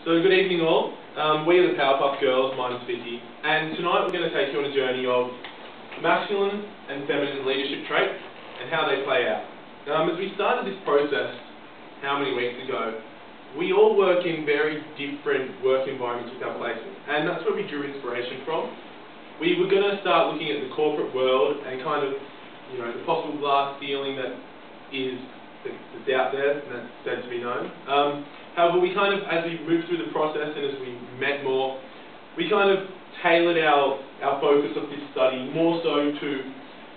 So good evening all. We are the Powerpuff Girls, mine's Vicky, and tonight we're going to take you on a journey of masculine and feminine leadership traits and how they play out. As we started this process, how many weeks ago, we all work in very different work environments with our placement, and that's where we drew inspiration from. We were going to start looking at the corporate world and kind of, the possible glass ceiling that's out there, and that's said to be known. However, we kind of, as we moved through the process and as we met more, we kind of tailored our focus of this study more so to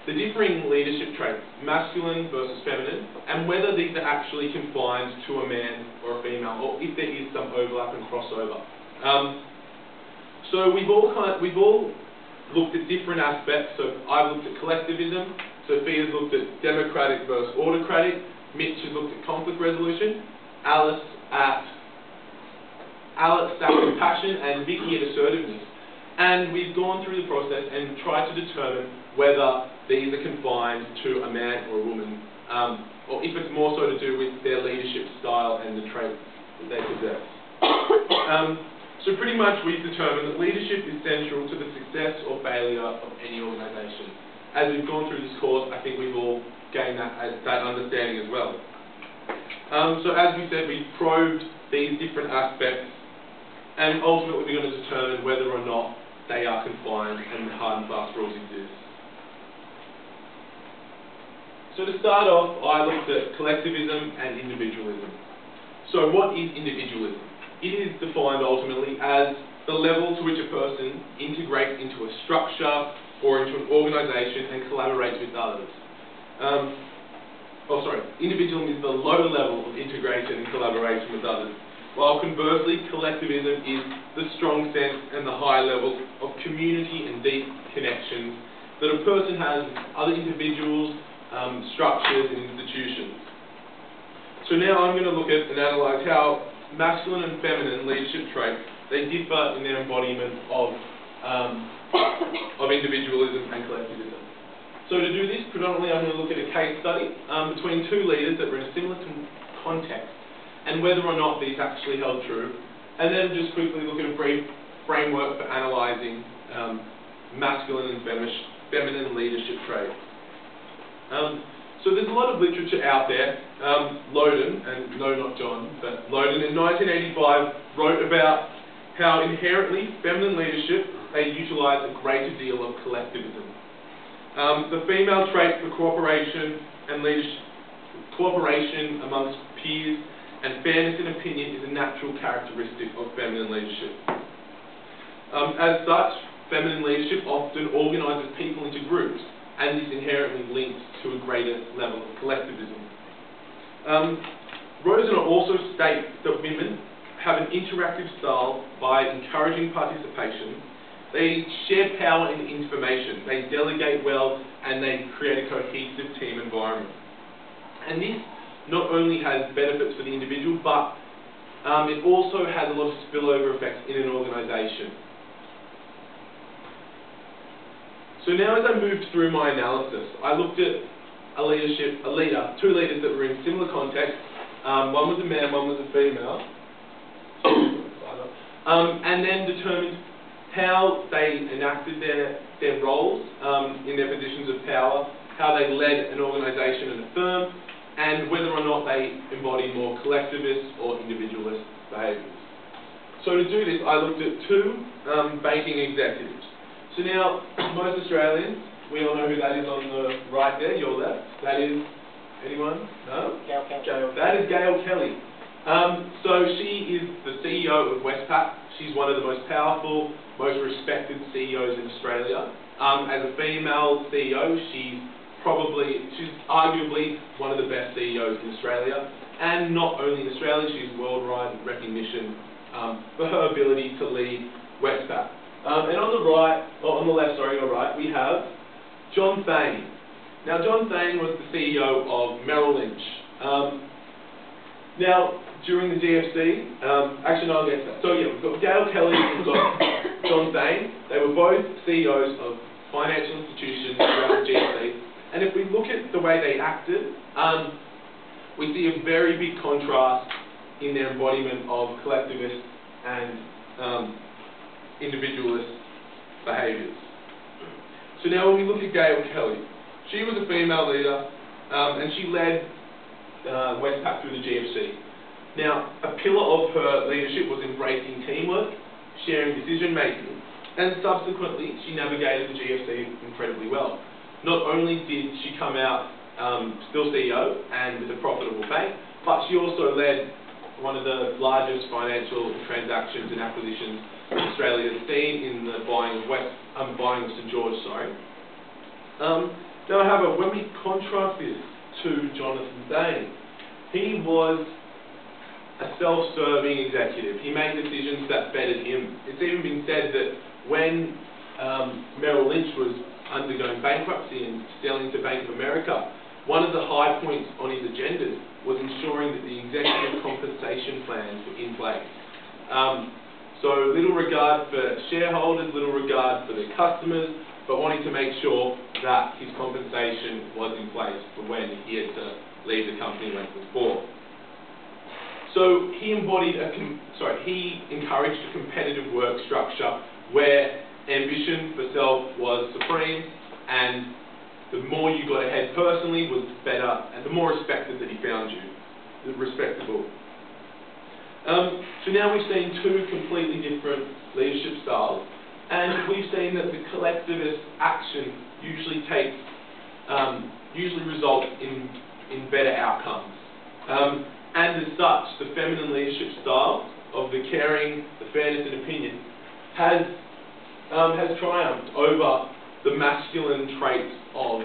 the differing leadership traits, masculine versus feminine, and whether these are actually confined to a man or a female, or if there is some overlap and crossover. So we've all looked at different aspects. So I've looked at collectivism, Sophia's looked at democratic versus autocratic, Mitch has looked at conflict resolution, Alice at compassion, and Vicky at assertiveness. And we've gone through the process and tried to determine whether these are confined to a man or a woman, or if it's more so to do with their leadership style and the traits that they possess. So pretty much we've determined that leadership is central to the success or failure of any organisation. As we've gone through this course, I think we've all gained that understanding as well. So as we said, we probed these different aspects, and ultimately we're going to determine whether or not they are confined and hard and fast rules exist. So to start off, I looked at collectivism and individualism. So what is individualism? It is defined ultimately as the level to which a person integrates into a structure or into an organisation and collaborates with others. Individualism is the low level of integration and collaboration with others, while conversely, collectivism is the strong sense and the high level of community and deep connections that a person has with other individuals, structures and institutions. So now I'm going to look at and analyse how masculine and feminine leadership traits, they differ in their embodiment of individualism and collectivism. So to do this, predominantly I'm going to look at a case study between two leaders that were in a similar context and whether or not these actually held true, and then just quickly look at a brief framework for analysing masculine and feminine leadership traits. So there's a lot of literature out there. Loden, and no, not John, but Loden in 1985 wrote about how inherently feminine leadership, they utilise a greater deal of collectivism. The female traits for cooperation and leadership, cooperation amongst peers and fairness in opinion is a natural characteristic of feminine leadership. As such, feminine leadership often organises people into groups, and this inherently links to a greater level of collectivism. Rosner also states that women have an interactive style by encouraging participation. They share power and information, they delegate well, and they create a cohesive team environment. And this not only has benefits for the individual, but it also has a lot of spillover effects in an organisation. So now as I moved through my analysis, I looked at two leaders that were in similar contexts. One was a man, one was a female. And then determined how they enacted their roles in their positions of power, how they led an organisation and a firm, and whether or not they embody more collectivist or individualist behaviours. So to do this, I looked at two banking executives. So now, most Australians, we all know who that is on the right there, your left. That is, anyone? No? Gail Kelly. That is Gail Kelly. So she is the CEO of Westpac. She's one of the most powerful, most respected CEOs in Australia. As a female CEO, she's arguably one of the best CEOs in Australia. And not only in Australia, she's worldwide recognition for her ability to lead Westpac. And on the left, your right, we have John Thain. Now, John Thain was the CEO of Merrill Lynch. Now, during the GFC, actually no, I'll get to that. So yeah, we've got Gail Kelly and we've got John Thain. They were both CEOs of financial institutions throughout the GFC. And if we look at the way they acted, we see a very big contrast in their embodiment of collectivist and individualist behaviours. So now when we look at Gail Kelly, she was a female leader and she led Westpac through the GFC. Now, a pillar of her leadership was embracing teamwork, sharing decision making, and subsequently she navigated the GFC incredibly well. Not only did she come out still CEO and with a profitable bank, but she also led one of the largest financial transactions and acquisitions Australia has seen in the buying of St George. Now, however, when we contrast this to Jonathan Dane, he was a self-serving executive. He made decisions that bettered him. It's even been said that when Merrill Lynch was undergoing bankruptcy and selling to Bank of America, one of the high points on his agendas was ensuring that the executive compensation plans were in place. So little regard for shareholders, little regard for their customers, but wanting to make sure that his compensation was in place for when he had to leave the company when it was bought. So he encouraged a competitive work structure where ambition for self was supreme, and the more you got ahead personally was better, and the more respected that he found you, respectable. So now we've seen two completely different leadership styles, and we've seen that the collectivist action usually results in better outcomes. And as such, the feminine leadership style of the caring, the fairness and opinion has triumphed over the masculine traits of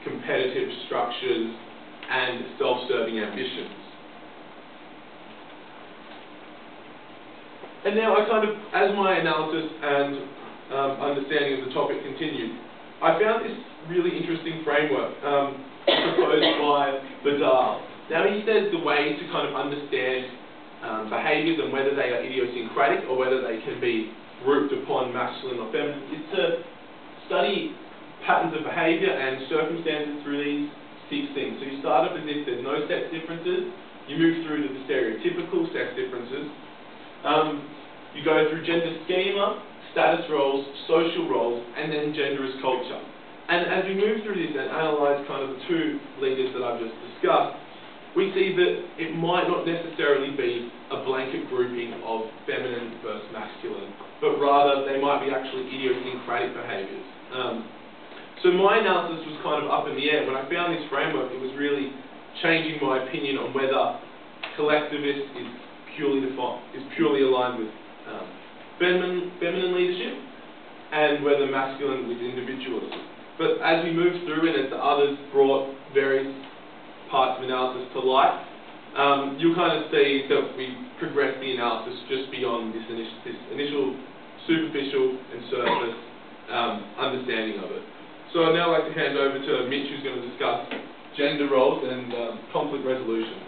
competitive structures and self-serving ambitions. And now as my analysis and understanding of the topic continued, I found this really interesting framework proposed by Vidal. Now he says the way to kind of understand behaviours and whether they are idiosyncratic or whether they can be grouped upon masculine or feminine is to study patterns of behaviour and circumstances through these 6 things. So you start off as if there's no sex differences, you move through to the stereotypical sex differences, you go through gender schema, status roles, social roles, and then gender as culture. And as we move through this and analyse kind of the 2 leaders that I've just discussed, we see that it might not necessarily be a blanket grouping of feminine versus masculine, but rather they might be actually idiosyncratic behaviours. So my analysis was kind of up in the air. When I found this framework, it was really changing my opinion on whether collectivist is purely aligned with feminine leadership and whether masculine with individualism. But as we moved through and as the others brought various parts of analysis to light, you'll kind of see that we progressed the analysis just beyond this initial superficial and surface understanding of it. So I'd now like to hand over to Mitch, who's going to discuss gender roles and conflict resolution.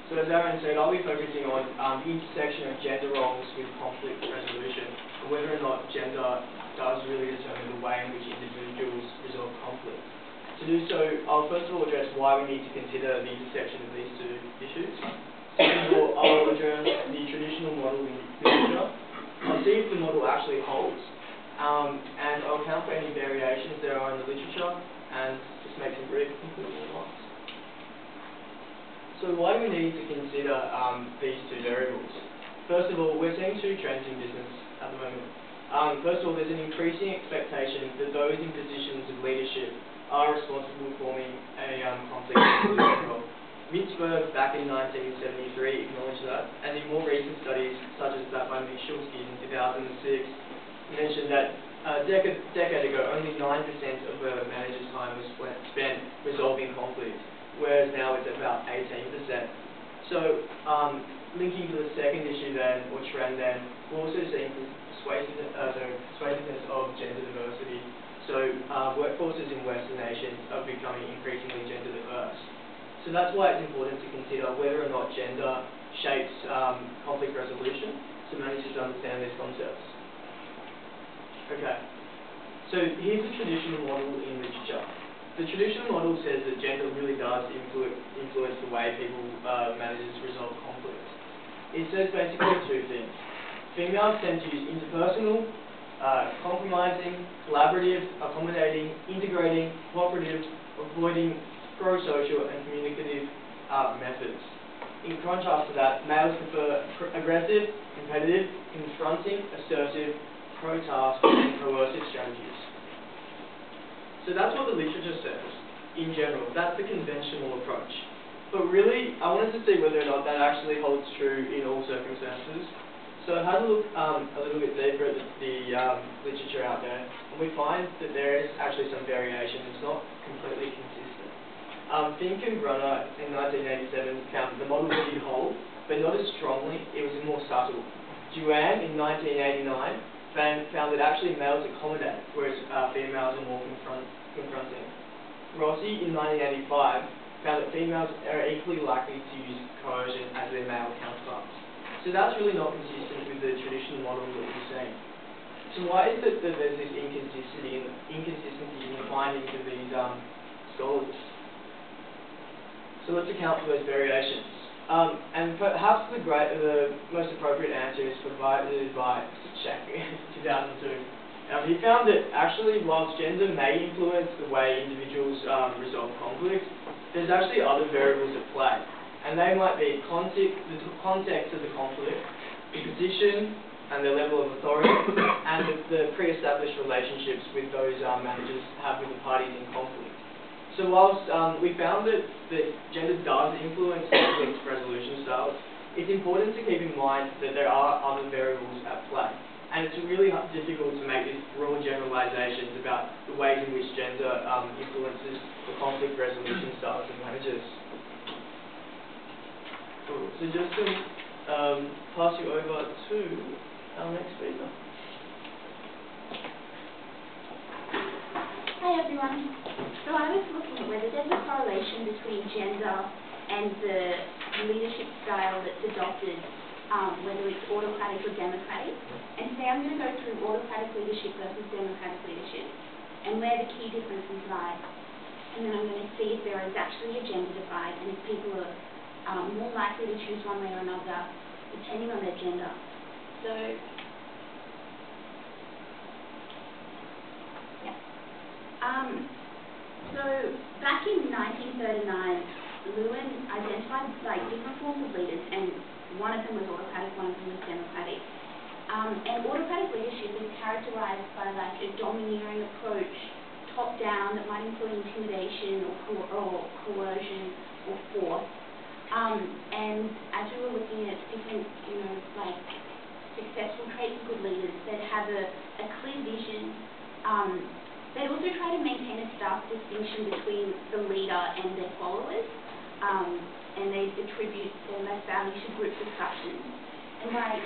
So as Aaron said, I'll be focusing on the intersection of gender roles with conflict resolution, and whether or not gender does really determine the way in which individuals resolve conflict. To do so, I'll first of all address why we need to consider the intersection of these 2 issues. Second of all, I'll address the traditional model in literature. I'll see if the model actually holds, and I'll account for any variations there are in the literature, and just make some brief concluding remarks. So why do we need to consider these 2 variables? First of all, we're seeing 2 trends in business at the moment. First of all, there's an increasing expectation that those in positions of leadership are responsible for forming a conflict resolution role. Mintzberg, back in 1973, acknowledged that, and in more recent studies, such as that by Michalski in 2006, mentioned that a decade ago, only 9% of a manager's time was spent resolving conflict, whereas now it's about 18%. So, linking to the second issue then, or trend then, we're also seeing persuasiveness of gender diversity. So, workforces in Western nations are becoming increasingly gender diverse. So that's why it's important to consider whether or not gender shapes conflict resolution, so managers understand these concepts. Okay, so here's the traditional model in literature. The traditional model says that gender really does influence the way people it says basically two things. Females tend to use interpersonal, compromising, collaborative, accommodating, integrating, cooperative, avoiding, pro-social and communicative methods. In contrast to that, males prefer aggressive, competitive, confronting, assertive, pro-task and coercive strategies. So that's what the literature says in general. That's the conventional approach. But really, I wanted to see whether or not that actually holds true in all circumstances. So I had a look a little bit deeper at the literature out there, and we find that there is actually some variation. It's not completely consistent. Fink and Brunner in 1987 found the model did hold, but not as strongly. It was more subtle. Duan in 1989 found that actually males accommodate, whereas females are more confronting. Rossi in 1985 found that females are equally likely to use coercion as their male counterparts. So that's really not consistent with the traditional model that we're seeing. So why is it that there's this inconsistency in the findings of these scholars? So let's account for those variations. And perhaps the most appropriate answer is provided by Shaq in 2002. He found that actually, whilst gender may influence the way individuals resolve conflict, there's actually other variables at play. And they might be the context of the conflict, the position and the level of authority, and the pre-established relationships with those managers have with the parties in conflict. So whilst we found that gender does influence conflict resolution styles, it's important to keep in mind that there are other variables at play. And it's really difficult to make these broad generalizations about the ways in which gender influences the conflict resolution styles of managers. Cool. So just to pass you over to our next speaker. Hi everyone. So I was looking at whether there's a correlation between gender and the leadership style that's adopted, whether it's autocratic or democratic. And today I'm going to go through autocratic leadership versus democratic leadership and where the key differences lie. And then I'm going to see if there is actually a gender divide and if people are more likely to choose one way or another depending on their gender. So, yeah. So back in 1939, Lewin identified different forms of leaders, and one of them was autocratic, one of them was democratic. And autocratic leadership is characterized by a domineering approach, top down, that might include intimidation or coercion or force. And as we were looking at different, successful traits of good leaders that have a clear vision, they also try to maintain a stark distinction between the leader and their followers, and they attribute their less values to group discussions. And by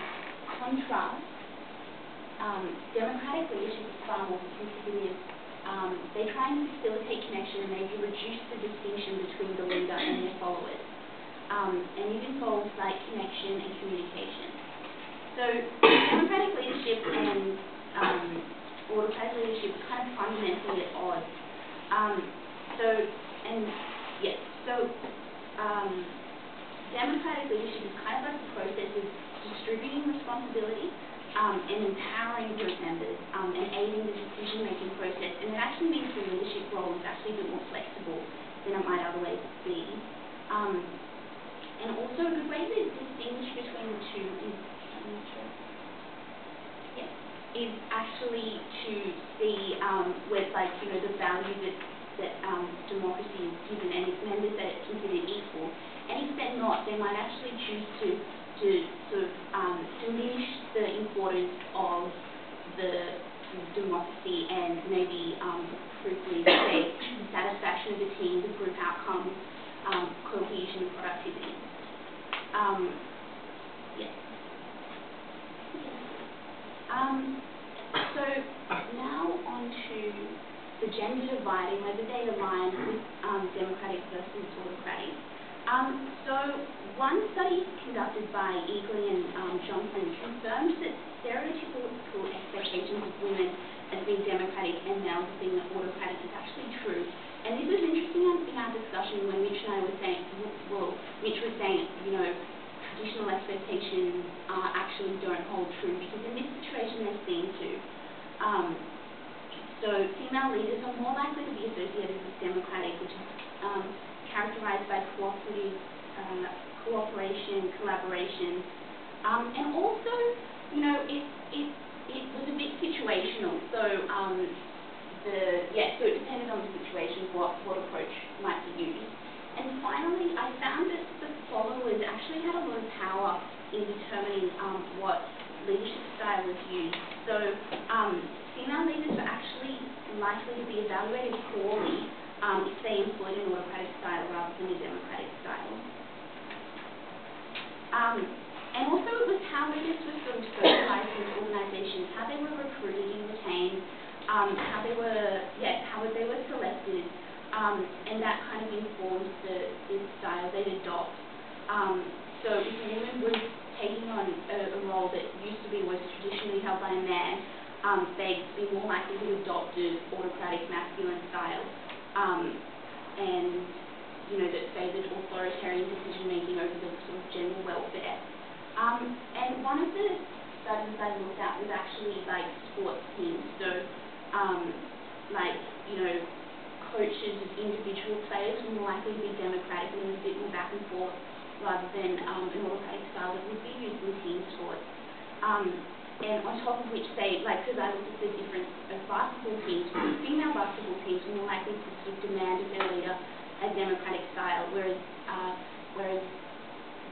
contrast, democratic leadership is far more sophisticated. They try and facilitate connection and maybe reduce the distinction between the leader and their followers. And it involves connection and communication. So democratic leadership and autocratic leadership is kind of fundamentally at odds. Democratic leadership is kind of like the process of distributing responsibility and empowering group members and aiding the decision-making process. And it actually means the leadership role is actually a bit more flexible than it might otherwise be. And also a good way to distinguish between the two is actually to see where the value that democracy is given and its members that it's considered equal. And if they're not, they might actually choose to sort of diminish the importance of the democracy and maybe briefly say the satisfaction of the team, the group outcomes, cohesion, productivity. So now on to the gender divide and whether they align with democratic versus autocratic. So one study conducted by Eagley and Johnson confirmed that stereotypical expectations of women as being democratic and males as being autocratic is actually true. And this was interesting in our discussion when Mitch and I were saying, Mitch was saying, traditional expectations female leaders are more likely to be associated with democratic, which is characterized by cooperative, cooperation, collaboration, and also, you know, it was a bit situational. So so it depended on the situation what approach might be used. And finally, I found that the followers actually had a lot of power in determining what leadership style was used. So female leaders are actually likely to be evaluated poorly if they employed an autocratic style rather than a democratic style. And also it was how leaders were sort of socialized into organizations, how they were recruited and retained, how they were selected, and that kind of informs the style they'd adopt. So if a woman was taking on a role that used to be was traditionally held by a man, they'd be more likely to adopt an autocratic masculine style, and you know, that favoured authoritarian decision making over the sort of general welfare. And one of the studies I looked at was actually like sports teams. So like, you know, coaches of individual players were more likely to be democratic, and there was a bit more back and forth rather than an autocratic style that would be used in team sports. And on top of which they, like, because I looked at the difference of basketball teams, female basketball teams were more likely to sort of demand of their leader a democratic style, whereas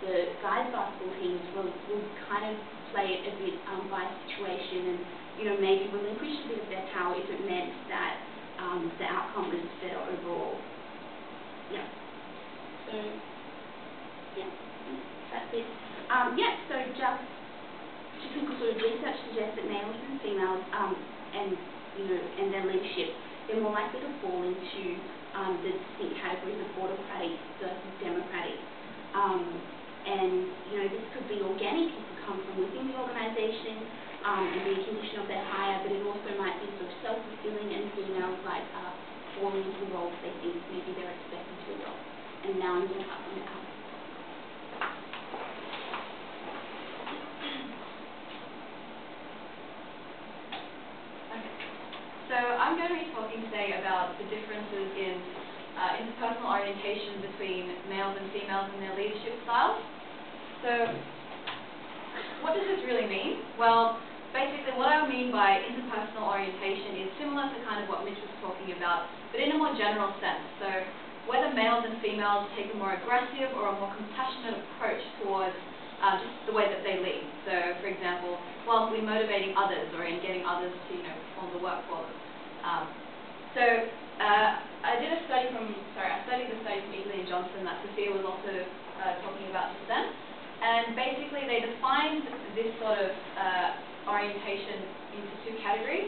the guys basketball teams will kind of play it a bit by situation, and you know, maybe relinquish a bit of their power if it meant that the outcome was better overall. Yeah. So yeah, that's it. So just typical sort of research suggests that males and females and you know, and their leadership, they're more likely to fall into the distinct categories of autocratic versus democratic. And you know, this could be organic, it could come from within the organisation and be a condition of their hire, but it also might be sort of self-fulfilling, and females like falling into roles they think maybe they're expected to adopt. And now I'm going to pass on to Al. So I'm going to be talking today about the differences in interpersonal orientation between males and females in their leadership styles. So what does this really mean? Well, basically what I mean by interpersonal orientation is similar to kind of what Mitch was talking about, but in a more general sense. So whether males and females take a more aggressive or a more compassionate approach towards just the way that they lead. So, for example, whilst motivating others or in getting others to, you know, perform the work for them. I studied the study from Eagley and Johnson that Sophia was also talking about just then. And basically they defined this sort of orientation into two categories.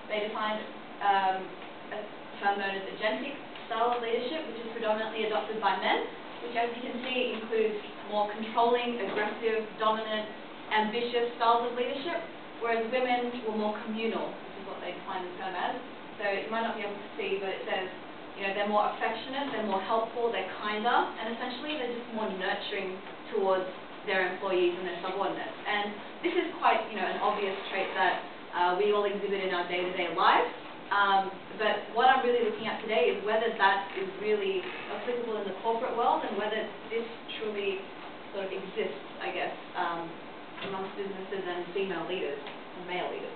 They defined a term known as agentic style of leadership, which is predominantly adopted by men, which, as you can see, includes more controlling, aggressive, dominant, ambitious styles of leadership, whereas women were more communal, which is what they define the term as. So you might not be able to see, but it says, you know, they're more affectionate, they're more helpful, they're kinder, and essentially they're just more nurturing towards their employees and their subordinates. And this is quite, you know, an obvious trait that we all exhibit in our day-to-day lives. But what I'm really looking at today is whether that is really applicable in the corporate world, and whether this truly sort of exists, I guess, amongst businesses and female leaders and male leaders.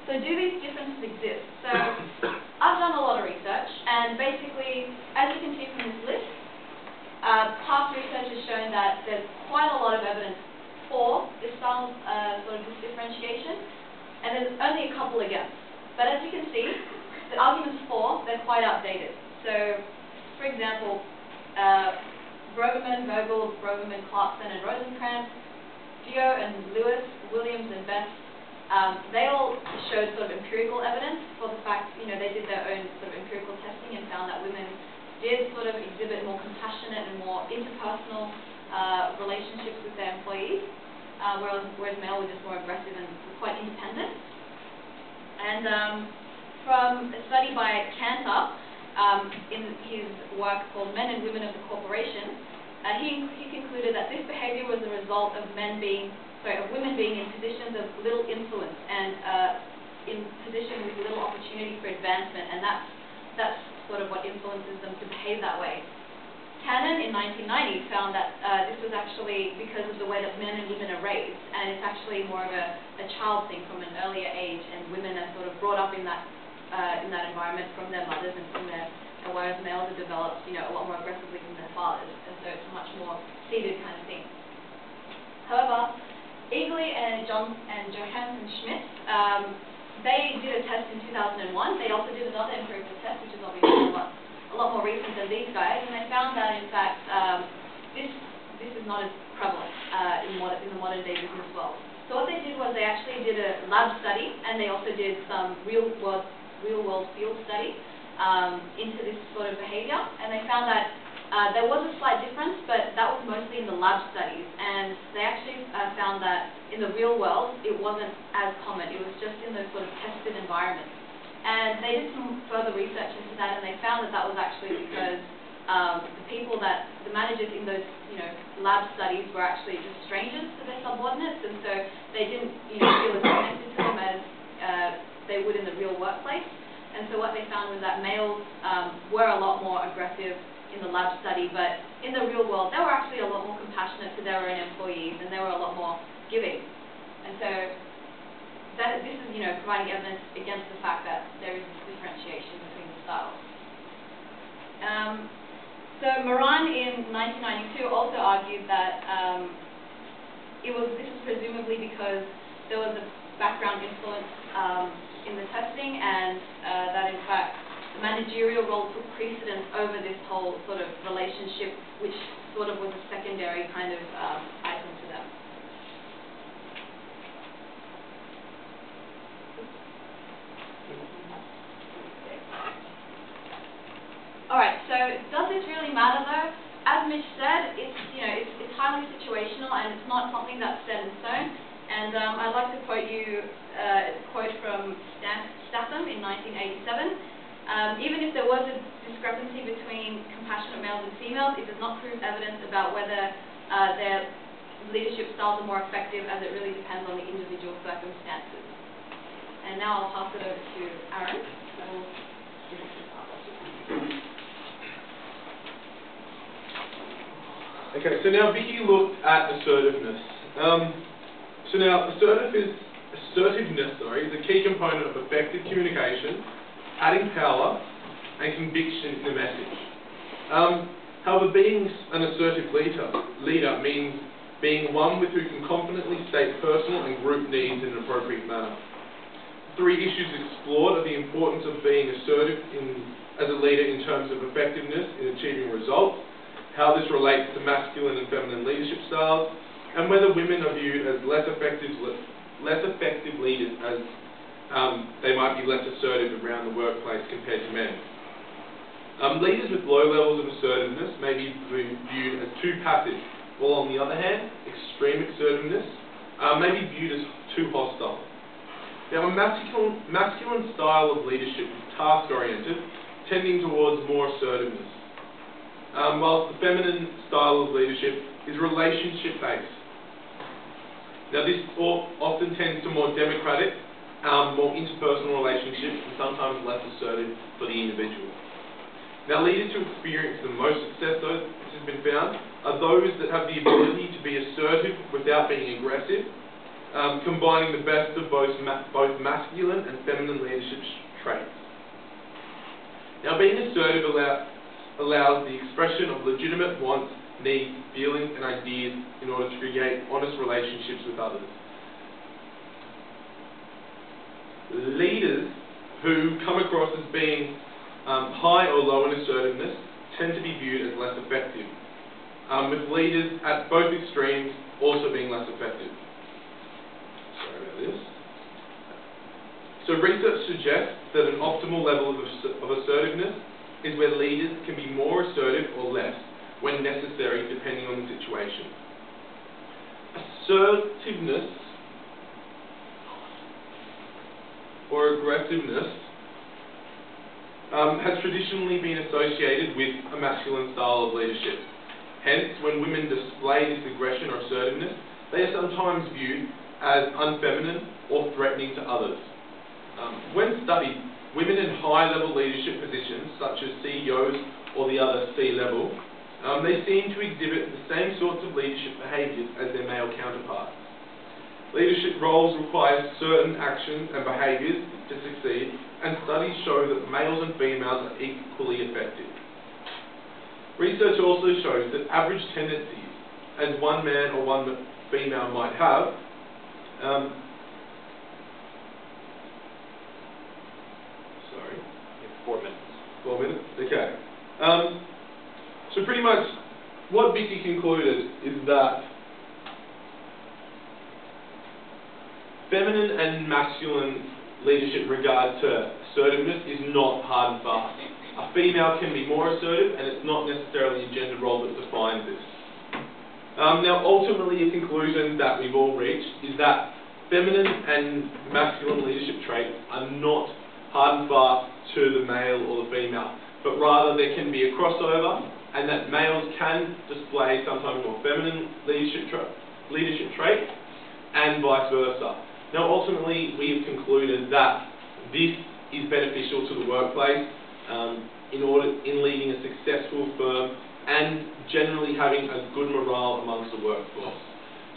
So do these differences exist? So I've done a lot of research, and basically, as you can see from this list, past research has shown that there's quite a lot of evidence for this style of sort of this differentiation, and there's only a couple against. But as you can see, the arguments for, they're quite outdated. So, for example, Broverman, Vogel, Broverman, Clarkson, and Rosenkrantz, Gio and Lewis, Williams and Best, they all showed sort of empirical evidence for the fact, you know, they did their own sort of empirical testing and found that women did sort of exhibit more compassionate and more interpersonal relationships with their employees, whereas male were just more aggressive and quite independent. And from a study by Cantor, in his work called Men and Women of the Corporation, he concluded that this behavior was a result of women being in positions of little influence and in position with little opportunity for advancement, and that's sort of what influences them to behave that way. Cannon in 1990 found that this was actually because of the way that men and women are raised, and it's actually more of a child thing from an earlier age, and women are sort of brought up in that environment from their mothers and from their, whereas males are developed, a lot more aggressively from their fathers, and so it's a much more seeded kind of thing. However, Eagly and Johansen Schmidt, they did a test in 2001. They also did another empirical test, which is obviously a lot more recent than these guys, and they found that in fact this is not as prevalent in the modern day business world. So what they did was they actually did a lab study, and they also did some real world field study into this sort of behaviour, and they found that there was a slight difference, but that was mostly in the lab studies, and they actually found that in the real world it wasn't as common. It was just in those sort of tested environments. And they did some further research into that, and they found that that was actually because the managers in those, lab studies were actually just strangers to their subordinates, and so they didn't, feel as connected to them as they would in the real workplace. And so what they found was that males were a lot more aggressive in the lab study, but in the real world, they were actually a lot more compassionate to their own employees, and they were a lot more giving. And so this is, providing evidence against the fact that there is this differentiation between the styles. So Moran in 1992 also argued that this is presumably because there was a background influence in the testing, and that in fact the managerial role took precedence over this whole sort of relationship, which sort of was a secondary kind of item to them. Alright, so does this really matter though? As Mitch said, it's highly situational, and it's not something that's set in stone. And I'd like to quote you a quote from Statham in 1987. Even if there was a discrepancy between compassionate males and females, it does not prove evidence about whether their leadership styles are more effective, as it really depends on the individual circumstances. And now I'll pass it over to Aaron. Okay, so now Vicky looked at assertiveness. So now assertiveness is a key component of effective communication, adding power and conviction in the message. However, being an assertive leader means being one with who can confidently state personal and group needs in an appropriate manner. 3 issues explored are the importance of being assertive as a leader in terms of effectiveness in achieving results, how this relates to masculine and feminine leadership styles, and whether women are viewed as less effective leaders, as they might be less assertive around the workplace compared to men. Leaders with low levels of assertiveness may be viewed as too passive, while on the other hand, extreme assertiveness may be viewed as too hostile. Now, a masculine style of leadership is task-oriented, tending towards more assertiveness, whilst the feminine style of leadership is relationship-based. Now, this often tends to more democratic, more interpersonal relationships, and sometimes less assertive for the individual. Now, leaders who experience the most success, though, which has been found, are those that have the ability to be assertive without being aggressive, combining the best of both masculine and feminine leadership traits. Now, being assertive allows the expression of legitimate wants, needs, feelings, and ideas in order to create honest relationships with others. Leaders who come across as being high or low in assertiveness tend to be viewed as less effective, with leaders at both extremes also being less effective. Sorry about this. So research suggests that an optimal level of assertiveness is where leaders can be more assertive or less when necessary, depending on the situation. Assertiveness or aggressiveness has traditionally been associated with a masculine style of leadership. Hence, when women display this aggression or assertiveness, they are sometimes viewed as unfeminine or threatening to others. When studied, women in high-level leadership positions, such as CEOs or the other C-level, they seem to exhibit the same sorts of leadership behaviours as their male counterparts. Leadership roles require certain actions and behaviours to succeed, and studies show that males and females are equally effective. Research also shows that average tendencies, as one man or one female might have, sorry. 4 minutes. 4 minutes? Okay. So pretty much what Vicky concluded is that feminine and masculine leadership in regard to assertiveness is not hard and fast. A female can be more assertive, and it's not necessarily a gender role that defines this. Now, ultimately, a conclusion that we've all reached is that feminine and masculine leadership traits are not hard and fast to the male or the female, but rather there can be a crossover, and that males can display sometimes more feminine leadership traits, and vice versa. Now, ultimately, we have concluded that this is beneficial to the workplace in leading a successful firm and generally having a good morale amongst the workforce.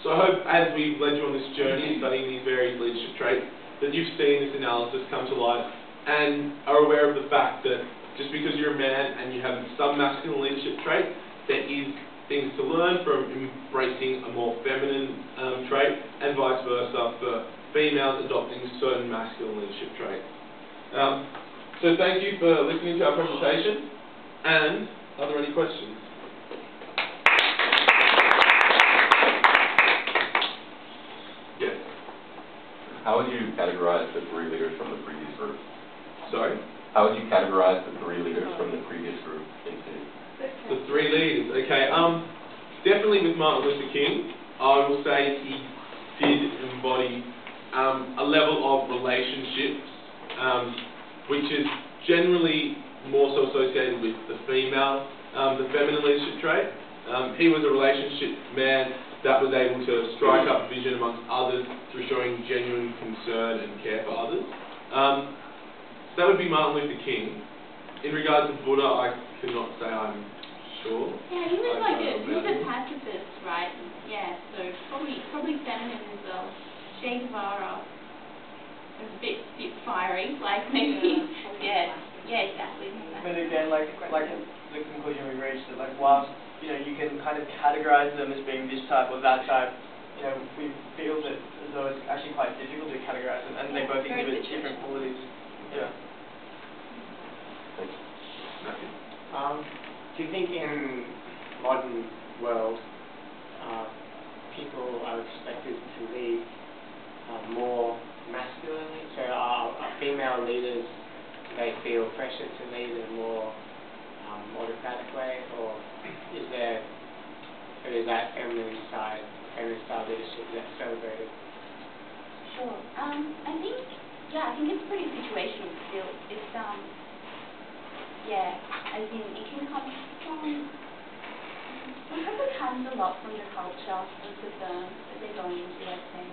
So I hope, as we've led you on this journey studying these various leadership traits, that you've seen this analysis come to light and are aware of the fact that just because you're a man and you have some masculine leadership traits, there is things to learn from embracing a more feminine trait, and vice versa for females adopting certain masculine leadership traits. So thank you for listening to our presentation, and are there any questions? Yes. How would you categorize the 3 leaders from the previous group? Sorry? How would you categorize the 3 leaders from the previous group into? The 3 leaders, okay. Definitely with Martin Luther King, I will say he did embody a level of relationships, which is generally more so associated with the female, the feminine leadership trait. He was a relationship man that was able to strike up vision amongst others through showing genuine concern and care for others. So that would be Martin Luther King. In regards to Buddha, I could not say I'm sure. Yeah, he was like he was a pacifist, right? Yeah, so probably feminine as well. Che Guevara was a bit fiery, like maybe. Yeah, exactly. But again, like the conclusion we reached, that like whilst you can kind of categorize them as being this type or that type, we feel that as though it's actually quite difficult to categorize them, and they both exhibit different qualities. Yeah. Do you think in modern world people are expected to lead more masculinely? So are female leaders, do they feel pressure to lead in a more autocratic way, or is that feminine style leadership that's celebrated? Sure. I think it's pretty situational still. It's as in it can come from. It probably comes a lot from the culture of the firm that they're going into, I'd say.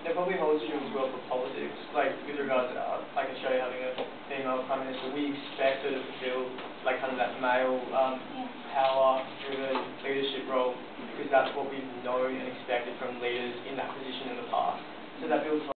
It probably holds true as well for politics, like with regards to like Australia having a female prime minister, we expect her to fulfill like kind of that male power-driven leadership role, because that's what we've known and expected from leaders in that position in the past. So that builds